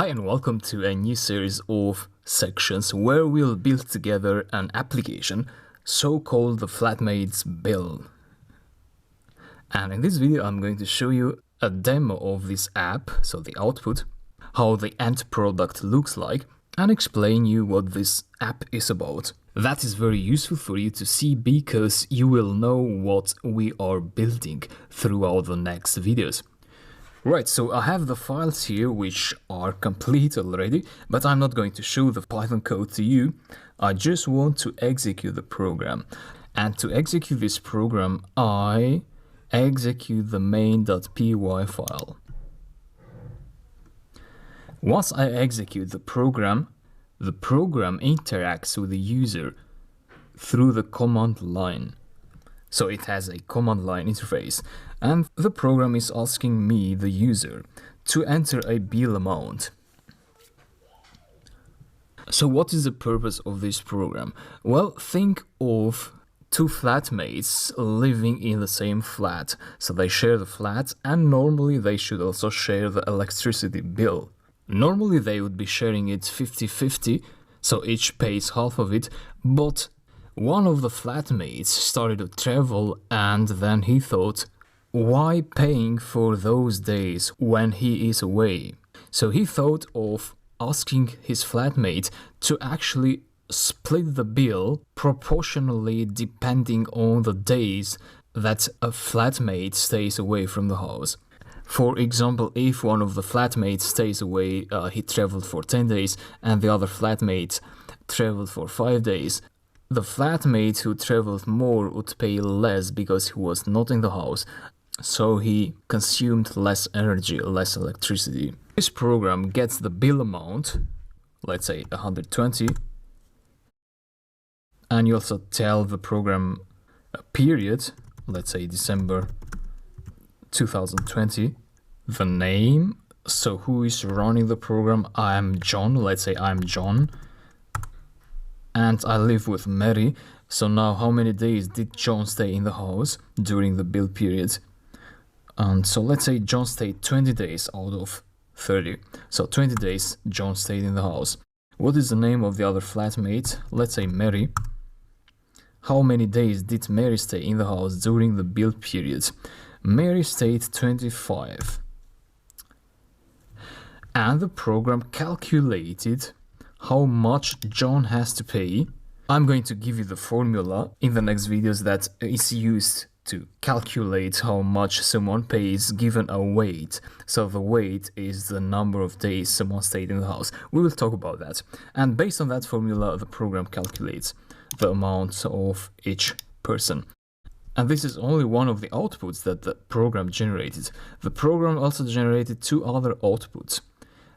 Hi and welcome to a new series of sections where we'll build together an application so-called the Flatmates build. And in this video I'm going to show you a demo of this app, so the output, how the end product looks like, and explain you what this app is about. That is very useful for you to see because you will know what we are building throughout the next videos. Right, so I have the files here which are complete already, but I'm not going to show the Python code to you. I just want to execute the program. And to execute this program, I execute the main.py file. Once I execute the program interacts with the user through the command line. So it has a command line interface, and the program is asking me, the user, to enter a bill amount. So what is the purpose of this program? Well, think of two flatmates living in the same flat. So they share the flat, and normally they should also share the electricity bill. Normally they would be sharing it 50-50, so each pays half of it, but one of the flatmates started to travel, and then he thought, why paying for those days when he is away? So he thought of asking his flatmate to actually split the bill proportionally depending on the days that a flatmate stays away from the house. For example, if one of the flatmates stays away, he traveled for 10 days, and the other flatmate traveled for 5 days, the flatmate who traveled more would pay less because he was not in the house, so he consumed less energy, less electricity. This program gets the bill amount, let's say 120, and you also tell the program a period, let's say December 2020, the name, so who is running the program? I'm John, let's say I'm John, and I live with Mary. So now how many days did John stay in the house during the bill period? And so let's say John stayed 20 days out of 30. So 20 days John stayed in the house. What is the name of the other flatmate? Let's say Mary. How many days did Mary stay in the house during the bill period? Mary stayed 25. And the program calculated how much John has to pay. I'm going to give you the formula in the next videos that is used to calculate how much someone pays given a weight. So the weight is the number of days someone stayed in the house. We will talk about that. And based on that formula, the program calculates the amount of each person. And this is only one of the outputs that the program generated. The program also generated two other outputs.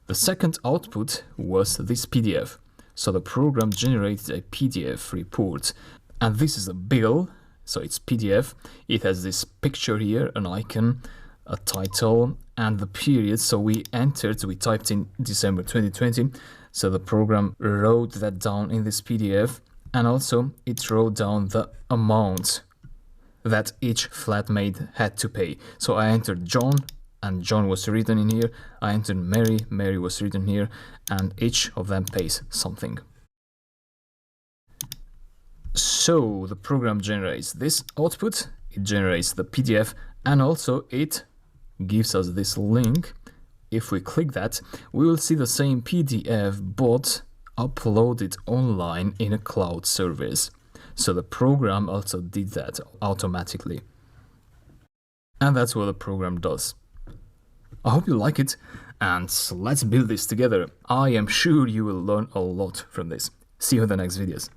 The second output was this PDF. So the program generated a PDF report, and this is a bill, so it's PDF. It has this picture here, an icon, a title, and the period. So we typed in December 2020. So the program wrote that down in this PDF, and also it wrote down the amount that each flatmate had to pay. So I entered John, and John was written in here. I entered Mary, Mary was written here, and each of them pays something. So the program generates this output, it generates the PDF, and also it gives us this link. If we click that, we will see the same PDF but uploaded online in a cloud service. So the program also did that automatically. And that's what the program does. I hope you like it, and let's build this together. I am sure you will learn a lot from this. See you in the next videos.